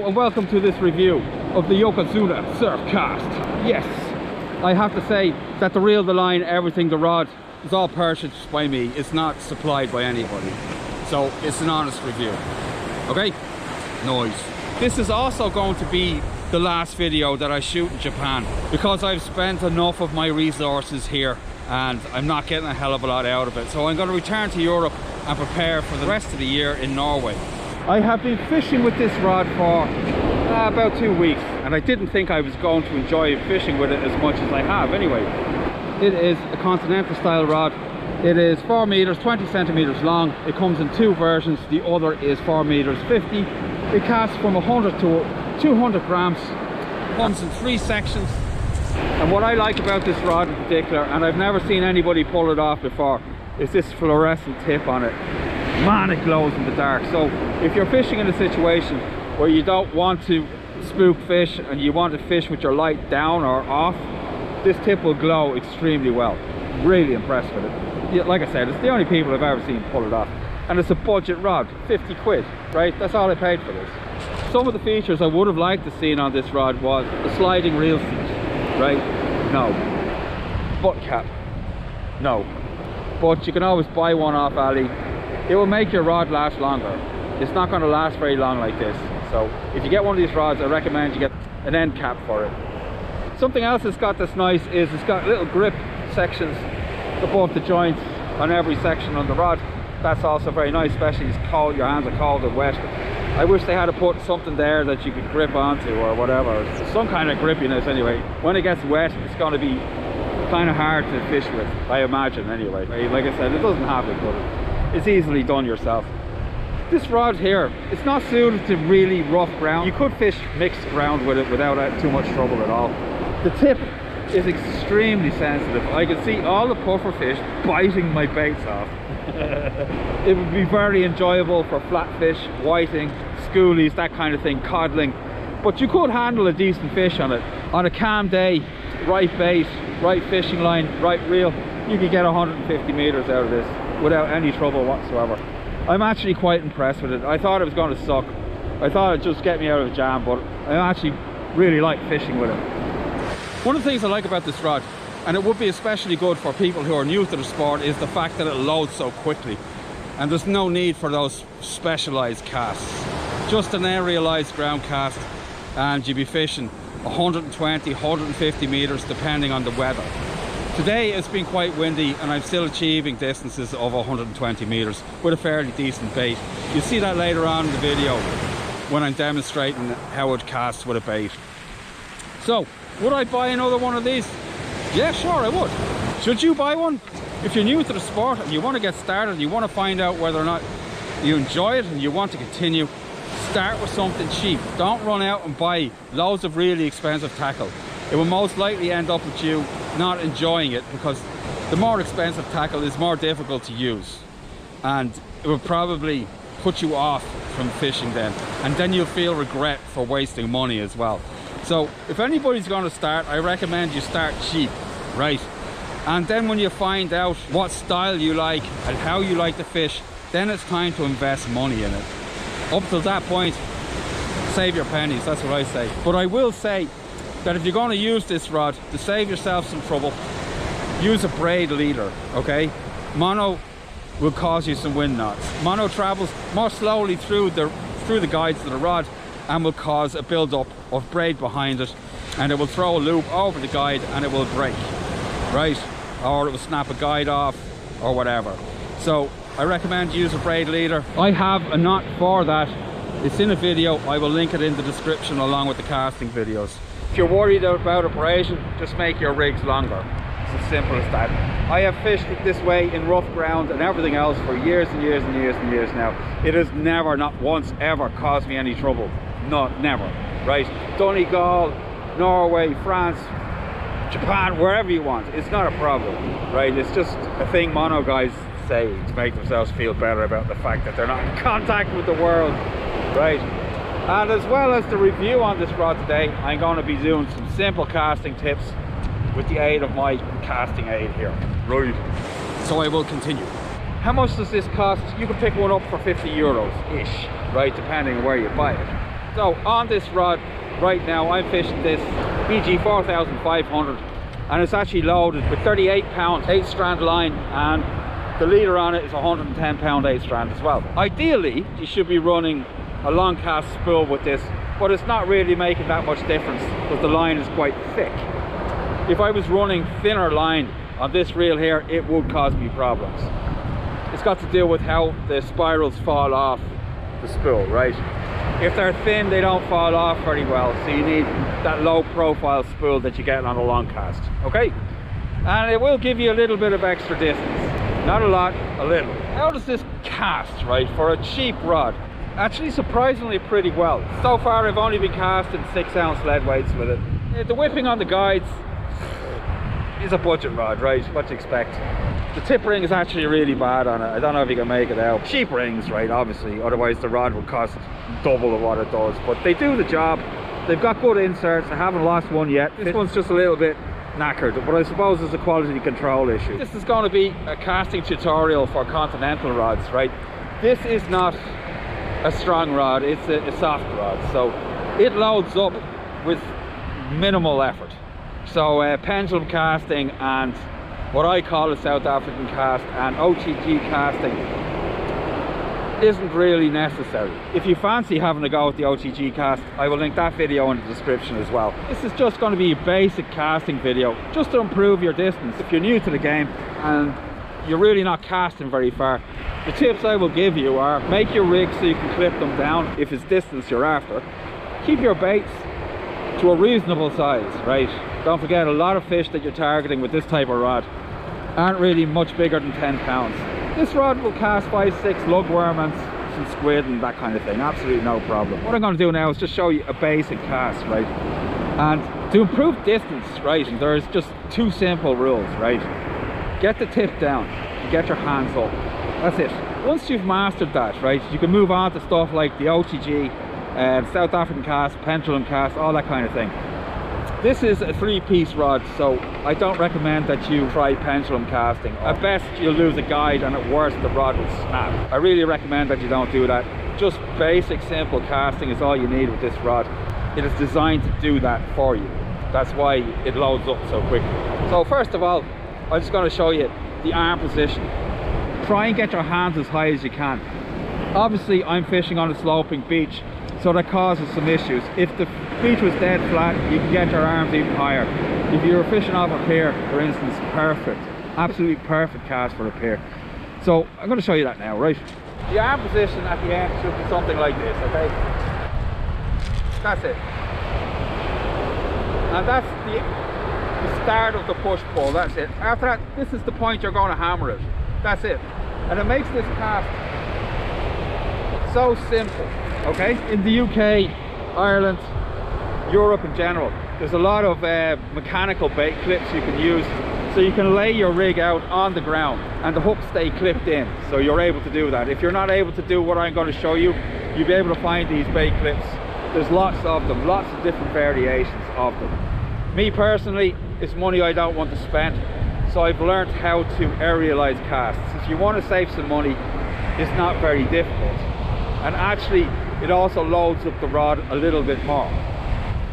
Hello and welcome to this review of the Yokozuna surfcast. Yes, I have to say that the reel, the line, everything, the rod is all purchased by me. It's not supplied by anybody, so it's an honest review. Okay, noise. This is also going to be the last video that I shoot in Japan because I've spent enough of my resources here and I'm not getting a hell of a lot out of it. So I'm going to return to Europe and prepare for the rest of the year in Norway. I have been fishing with this rod for about 2 weeks, and I didn't think I was going to enjoy fishing with it as much as I have anyway. It is a continental style rod. It is 4 meters, 20 centimeters long. It comes in two versions. The other is 4 meters 50. It casts from 100 to 200 grams. Comes in 3 sections. And what I like about this rod in particular, and I've never seen anybody pull it off before, is this fluorescent tip on it. Man, it glows in the dark. So if you're fishing in a situation where you don't want to spook fish and you want to fish with your light down or off, this tip will glow extremely well. Really impressed with it. Like I said, it's the only people I've ever seen pull it off, and it's a budget rod, 50 quid, right? That's all I paid for this. Some of the features I would have liked to see on this rod was a sliding reel seat, right? No. Butt cap, no. But you can always buy one off Ali. It will make your rod last longer. It's not going to last very long like this. So if you get one of these rods, I recommend you get an end cap for it. Something else it's got that's nice is it's got little grip sections above the joints on every section on the rod. That's also very nice, especially if it's cold, your hands are cold and wet. I wish they had to put something there that you could grip onto or whatever. Some kind of grippiness anyway. When it gets wet, it's going to be kind of hard to fish with, I imagine anyway. Like I said, it doesn't have it, but it's easily done yourself. This rod here, it's not suited to really rough ground. You could fish mixed ground with it without too much trouble at all. The tip is extremely sensitive. I can see all the puffer fish biting my baits off. It would be very enjoyable for flatfish, whiting, schoolies, that kind of thing, codling. But you could handle a decent fish on it. On a calm day, right bait, right fishing line, right reel, you could get 150 meters out of this without any trouble whatsoever. I'm actually quite impressed with it. I thought it was going to suck. I thought it'd just get me out of a jam, but I actually really like fishing with it. One of the things I like about this rod, and it would be especially good for people who are new to the sport, is the fact that it loads so quickly. And there's no need for those specialized casts. Just an aerialized ground cast, and you'll be fishing 120, 150 meters depending on the weather. Today it's been quite windy and I'm still achieving distances of 120 meters with a fairly decent bait. You'll see that later on in the video when I'm demonstrating how it casts with a bait. So, would I buy another one of these? Yeah, sure I would. Should you buy one? If you're new to the sport and you want to get started, you want to find out whether or not you enjoy it and you want to continue, start with something cheap. Don't run out and buy loads of really expensive tackle. It will most likely end up with you not enjoying it because the more expensive tackle is more difficult to use, and it will probably put you off from fishing then, and then you'll feel regret for wasting money as well. So if anybody's going to start, I recommend you start cheap, right? And then when you find out what style you like and how you like to fish, then it's time to invest money in it. Up till that point, save your pennies, that's what I say. But I will say that if you're going to use this rod, to save yourself some trouble, use a braid leader, okay? Mono will cause you some wind knots. Mono travels more slowly through the guides of the rod and will cause a build-up of braid behind it, and it will throw a loop over the guide and it will break, right? Or it will snap a guide off or whatever. So I recommend use a braid leader. I have a knot for that. It's in a video. I will link it in the description along with the casting videos. If you're worried about abrasion, just make your rigs longer. It's as simple as that. I have fished it this way in rough ground and everything else for years and years and years and years now. It has never, not once ever, caused me any trouble. No, never, right? Donegal, Norway, France, Japan, wherever you want. It's not a problem, right? It's just a thing mono guys say to make themselves feel better about the fact that they're not in contact with the world, right? And as well as the review on this rod today, I'm going to be doing some simple casting tips with the aid of my casting aid here. Right. So I will continue. How much does this cost? You can pick one up for 50 euros-ish, right, depending on where you buy it. So on this rod right now, I'm fishing this BG 4500, and it's actually loaded with 38 pound 8 strand line, and the leader on it is 110 pound 8 strand as well. Ideally you should be running a long cast spool with this, but it's not really making that much difference because the line is quite thick. If I was running thinner line on this reel here, it would cause me problems. It's got to do with how the spirals fall off the spool, right? If they're thin, they don't fall off very well, so you need that low profile spool that you get on a long cast, okay? And it will give you a little bit of extra distance, not a lot, a little. How does this cast, right, for a cheap rod? Actually surprisingly pretty well. So far I've only been casting 6 ounce lead weights with it. The whipping on the guides is a budget rod, right? What do you expect? The tip ring is actually really bad on it. I don't know if you can make it out. Cheap rings, right, obviously, otherwise the rod would cost double of what it does, but they do the job. They've got good inserts. I haven't lost one yet. This one's just a little bit knackered, but I suppose it's a quality control issue. This is going to be a casting tutorial for continental rods, right? This is not a strong rod, it's a soft rod, so it loads up with minimal effort. So pendulum casting and what I call a South African cast and OTG casting isn't really necessary. If you fancy having a go at the OTG cast, I will link that video in the description as well. This is just going to be a basic casting video just to improve your distance. If you're new to the game and you're really not casting very far, the tips I will give you are: make your rig so you can clip them down if it's distance you're after. Keep your baits to a reasonable size, right? Don't forget, a lot of fish that you're targeting with this type of rod aren't really much bigger than 10 pounds. This rod will cast 5, 6 lugworm and some squid and that kind of thing, absolutely no problem. What I'm going to do now is just show you a basic cast, right? And to improve distance, right, there's just 2 simple rules, right? Get the tip down and get your hands up. That's it. Once you've mastered that, right, you can move on to stuff like the OTG, South African cast, pendulum cast, all that kind of thing. This is a 3-piece rod, so I don't recommend that you try pendulum casting. At best you'll lose a guide, and at worst the rod will snap. I really recommend that you don't do that. Just basic simple casting is all you need with this rod. It is designed to do that for you. That's why it loads up so quickly. So first of all, I'm just going to show you the arm position. Try and get your hands as high as you can. Obviously I'm fishing on a sloping beach, so that causes some issues. If the beach was dead flat, you can get your arms even higher. If you were fishing off a pier, for instance, perfect, absolutely perfect cast for a pier. So I'm going to show you that now, right? The arm position at the end should be something like this, okay? That's it. And that's the start of the push-pull, that's it. After that, this is the point you're going to hammer it. That's it. And it makes this cast so simple, okay? In the UK, Ireland, Europe in general, there's a lot of mechanical bait clips you can use, so you can lay your rig out on the ground and the hooks stay clipped in, so you're able to do that. If you're not able to do what I'm going to show you, you'll be able to find these bait clips. There's lots of them, lots of different variations of them. Me personally, it's money I don't want to spend, so I've learned how to aerialize casts. If you want to save some money, it's not very difficult, and actually it also loads up the rod a little bit more.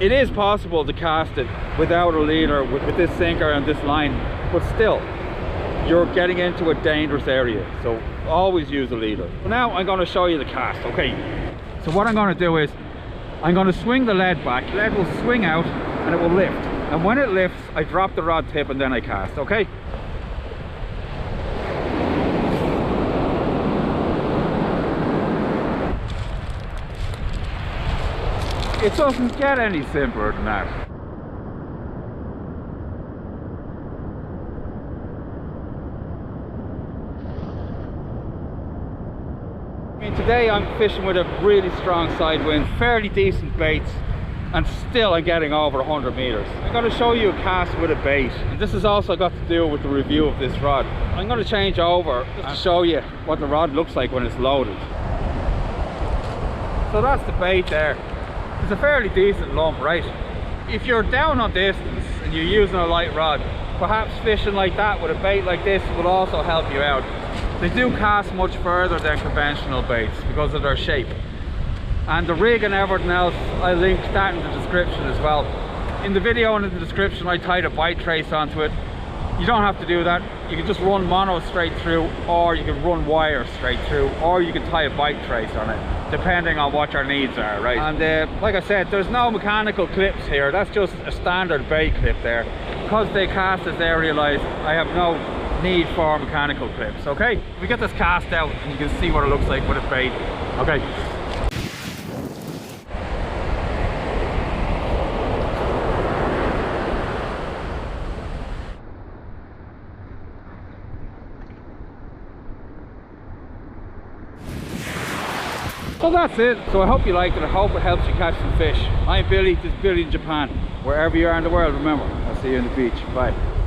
It is possible to cast it without a leader with this sinker and this line, but still you're getting into a dangerous area, so always use a leader. Now I'm going to show you the cast, okay? So what I'm going to do is I'm going to swing the lead back. The lead will swing out and it will lift, and when it lifts I drop the rod tip and then I cast, okay? It doesn't get any simpler than that. I mean, today I'm fishing with a really strong side wind, fairly decent baits, and still I'm getting over 100 meters. I'm going to show you a cast with a bait, and this has also got to do with the review of this rod. I'm going to change over just to show you what the rod looks like when it's loaded. So that's the bait there. It's a fairly decent lump, right? If you're down on distance and you're using a light rod, perhaps fishing like that with a bait like this will also help you out. They do cast much further than conventional baits because of their shape. And the rig and everything else, I'll link that in the description as well. In the video and in the description, I tied a bite trace onto it. You don't have to do that. You can just run mono straight through, or you can run wire straight through, or you can tie a bite trace on it, depending on what your needs are, right? And like I said, there's no mechanical clips here. That's just a standard bay clip there. Because they cast as aerialized, I have no need for mechanical clips, okay? We get this cast out and you can see what it looks like when it's bayed. Okay. So that's it. So I hope you liked it. I hope it helps you catch some fish. I'm Billy. This is Billy in Japan. Wherever you are in the world, remember, I'll see you on the beach. Bye.